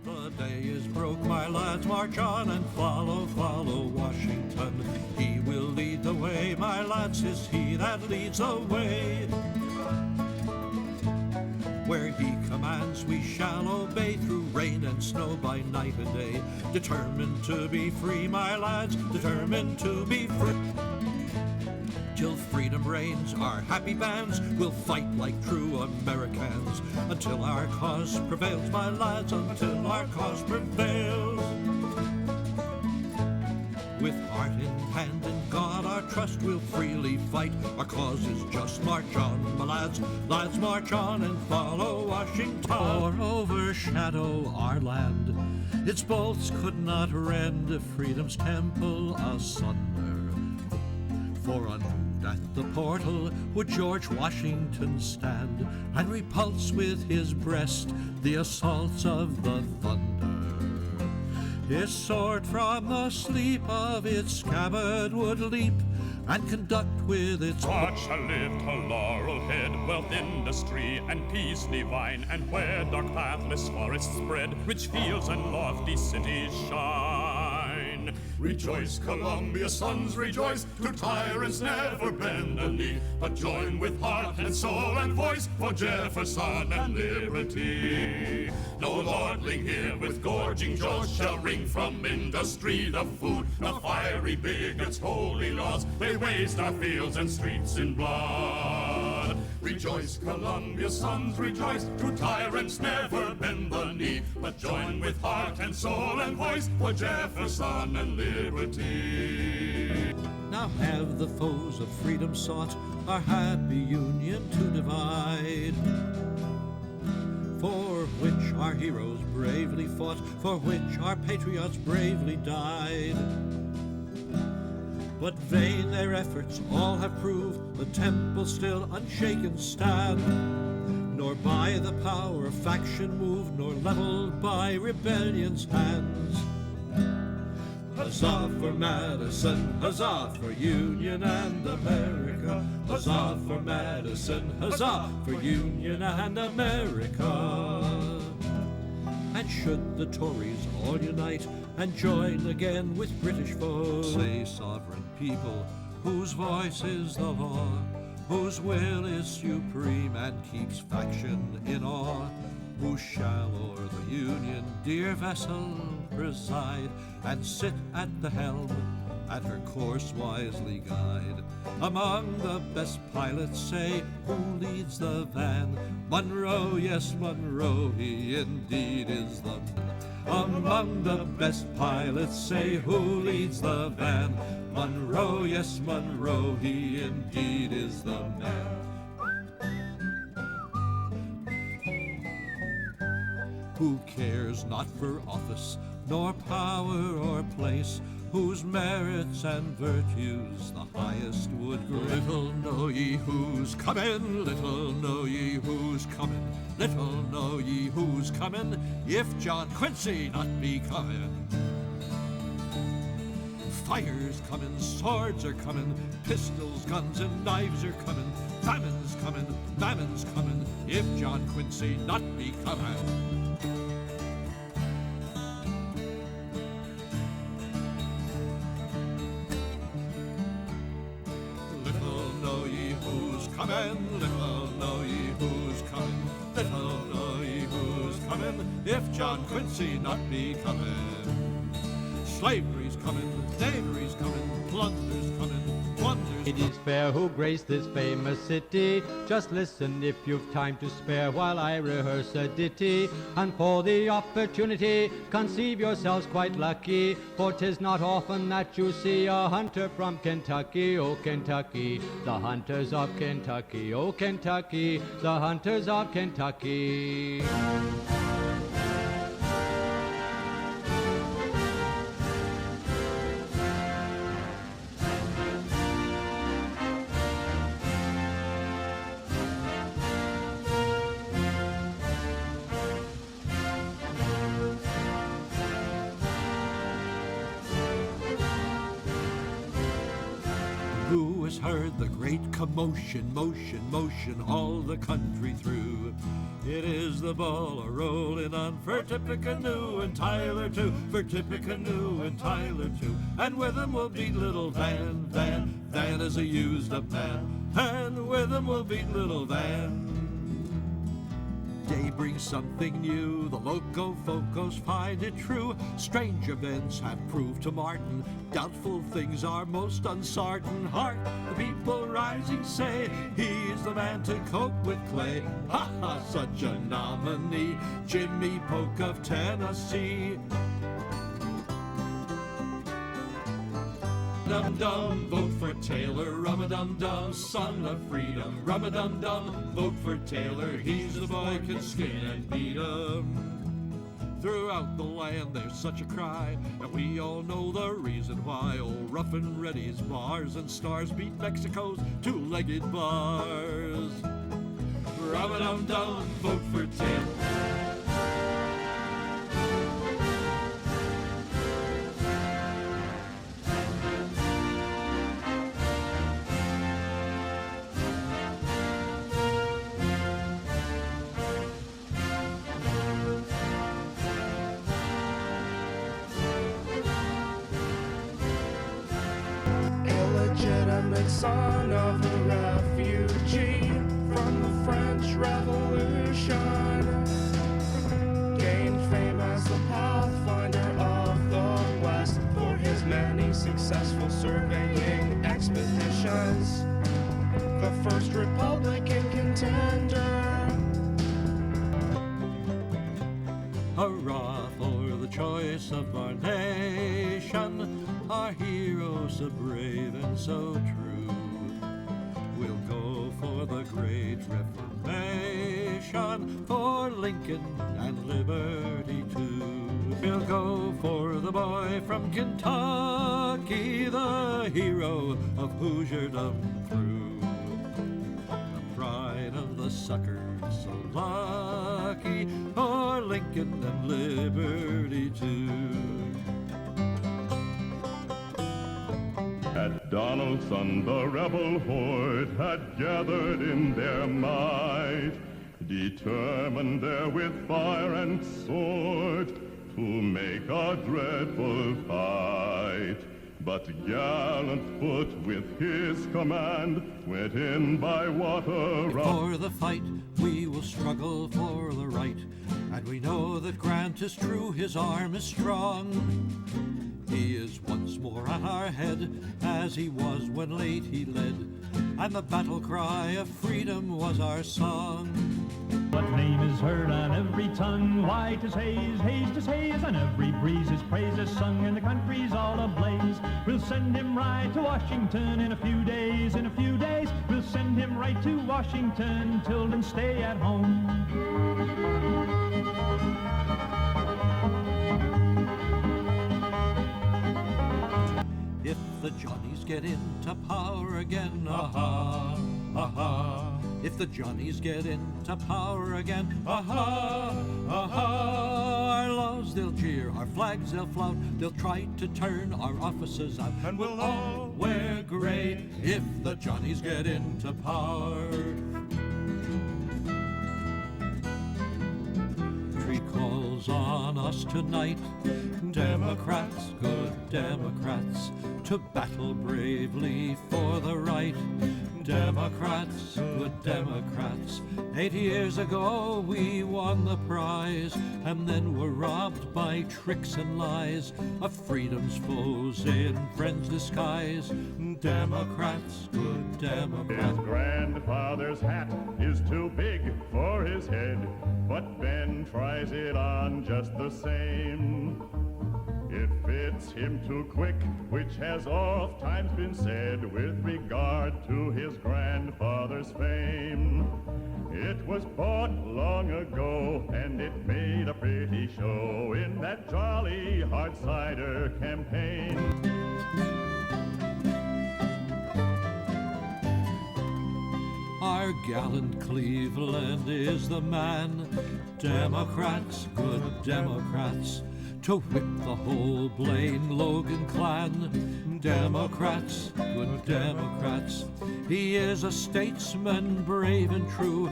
The day is broke, my lads, march on and follow, follow Washington. He will lead the way, my lads, 'tis he that leads the way. Where he commands we shall obey, through rain and snow, by night and day. Determined to be free, my lads, determined to be free. Till freedom reigns, our happy bands will fight like true Americans, until our cause prevails, my lads, until our cause prevails. With heart in hand and God our trust, we'll freely fight. Our cause is just. March on, my lads, lads, march on and follow Washington. Or overshadow our land, its bolts could not rend freedom's temple asunder. For unmoved at the portal would George Washington stand, and repulse with his breast the assaults of the thunder. His sword from the sleep of its scabbard would leap, and conduct with its God shall live to laurel head, wealth, industry, and peace divine, and where dark pathless forests spread, rich fields and lofty cities shine. Rejoice, Columbia sons, rejoice, to tyrants never bend a knee, but join with heart and soul and voice for Jefferson and liberty. No lordling here with gorging jaws shall wring from industry the food. The fiery bigots' holy laws, they waste our fields and streets in blood. Rejoice, Columbia sons, rejoice, to tyrants never bend the knee, but join with heart and soul and voice for Jefferson and liberty. Now have the foes of freedom sought our happy union to divide, for which our heroes bravely fought, for which our patriots bravely died. But vain their efforts all have proved, the temple still unshaken stand, nor by the power of faction moved, nor leveled by rebellion's hands. Huzzah for Madison, huzzah for Union and America. Huzzah for Madison, huzzah for Union and America. And should the Tories all unite and join again with British foes, say sovereign people whose voice is the law, whose will is supreme and keeps faction in awe, who shall o'er the Union dear vessel preside, and sit at the helm and her course wisely guide. Among the best pilots say, who leads the van? Monroe, yes, Monroe, he indeed is the man. Among the best pilots say, who leads the van? Monroe, yes, Monroe, he indeed is the man. Who cares not for office, nor power or place, whose merits and virtues the highest would grant. Little know ye who's coming, little know ye who's coming, little know ye who's coming, if John Quincy not be coming. Fire's coming, swords are coming, pistols, guns, and knives are coming, famine's coming, mammon's coming, if John Quincy not be coming. Coming, little know ye who's coming, little know ye who's coming, if John Quincy not be coming. Slavery's coming, knavery's coming, plunder's coming, wonders. It is fair who grace this famous city. Just listen if you've time to spare while I rehearse a ditty. And for the opportunity, conceive yourselves quite lucky, for 'tis not often that you see a hunter from Kentucky, oh Kentucky, the hunters of Kentucky, oh Kentucky, the hunters of Kentucky. Who is is heard the great commotion, motion, motion all the country through. It is the ball a-rollin' on for Tippecanoe and Tyler too, for Tippecanoe and Tyler too. And with him will beat little Van, Van is a used-up man, and with him will beat little Van. Day brings something new, the loco-focos find it true. Strange events have proved to Martin, doubtful things are most uncertain. Hark, the people rising say, he's the man to cope with Clay. Ha ha, such a nominee, Jimmy Polk of Tennessee. Rum-a-dum-dum, vote for Taylor, rum-a-dum-dum, son of freedom. Rum-a-dum-dum, vote for Taylor, he's the boy can skin and beat 'em. Throughout the land there's such a cry, and we all know the reason why. Old Rough and Ready's bars and stars beat Mexico's two-legged bars. Rum-a-dum-dum, vote for Taylor. Illegitimate son of a refugee from the French Revolution, gained fame as the pathfinder of the West for his many successful surveying expeditions. The first Republican contender. Hurrah for the choice of our nation, our hero so brave and so true. We'll go for the great Reformation, for Lincoln and liberty too. We'll go for the boy from Kentucky, the hero of Hoosierdom through. The pride of the suckers so lucky, for Lincoln and liberty too. At Donelson the rebel horde had gathered in their might, determined there with fire and sword to make a dreadful fight. But gallant Foot with his command went in by water. For the fight we will struggle for the right, and we know that Grant is true, his arm is strong. He is once more at our head, as he was when late he led, and the battle cry of freedom was our song. What name is heard on every tongue? Why, 'tis Hayes, Hayes, 'tis Hayes, on every breeze his praise is sung, and the country's all ablaze. We'll send him right to Washington in a few days, in a few days. We'll send him right to Washington, Tilden stay at home. If the Johnnies get into power again, aha, aha. If the Johnnies get into power again, aha, aha. Our laws they'll jeer, our flags they'll flout, they'll try to turn our officers out, and we'll all wear grey if the Johnnies get into power. Tree calls on us tonight, Democrats, good Democrats, to battle bravely for the right. Democrats, good Democrats, 80 years ago we won the prize, and then were robbed by tricks and lies of freedom's foes in friends' disguise. Democrats, good Democrats. His grandfather's hat is too big for his head, but Ben tries it on just the same. It fits him too quick, which has oft times been said with regard to his grandfather's fame. It was bought long ago, and it made a pretty show in that jolly hard cider campaign. Our gallant Cleveland is the man. Democrats, good Democrats, to whip the whole Blaine Logan clan. Democrats, good Democrats, he is a statesman brave and true.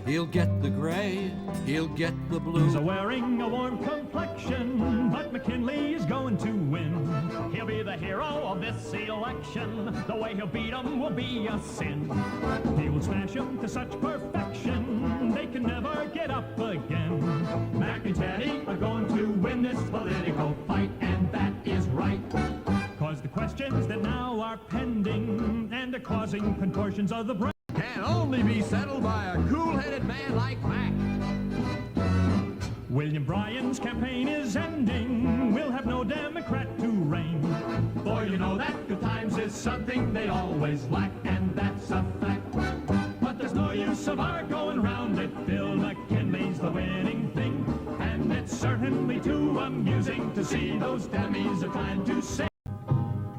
He'll get the gray, he'll get the blue. He's wearing a warm complexion, but McKinley is going to win. He'll be the hero of this election. The way he'll beat 'em will be a sin. He will smash 'em to such perfection, they can never get up again. Mac and Teddy are going to win this political fight, and that is right. Cause the questions that now are pending and are causing contortions of the brain can only be settled by a cool-headed man like Mac. William Bryan's campaign is ending. We'll have no Democrat to reign. For you know that good times is something they always lack, and that's a fact. But there's no use of our going round it. Bill McKinley's the winning thing, and it's certainly too amusing to see those Demis are trying to say.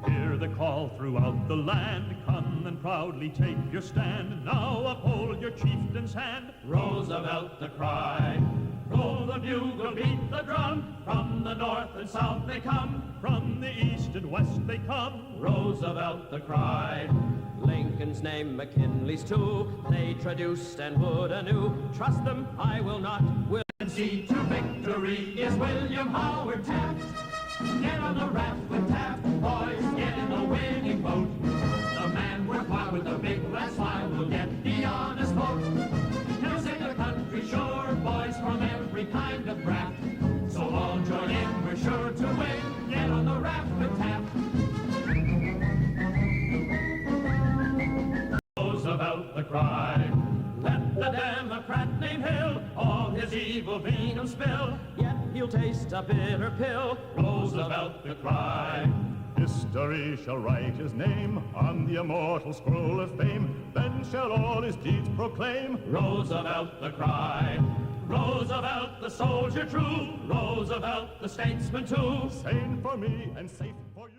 Hear the call throughout the land, come and proudly take your stand. Now uphold your chieftain's hand, Roosevelt the cry. Blow the bugle, beat the drum, from the north and south they come, from the east and west they come, Roosevelt the cry. Lincoln's name, McKinley's too, they traduced and would anew. Trust them, I will not, will. See to victory is William Howard Taft. Get on the raft with Taft, boys, get in the winning boat. The man worthwhile with the big glass smile will get the honest vote. He'll save the country sure, boys, from every kind of graft. So all join in, we're sure to win. Get on the raft with Taft. Roosevelt the cry. Let the Democrat named Hill all his evil venom spill, Yet he'll taste a bitter pill, Roosevelt the cry. History shall write his name on the immortal scroll of fame, then shall all his deeds proclaim, Roosevelt the cry. Roosevelt the soldier true, Roosevelt the statesman too, sane for me and safe for you.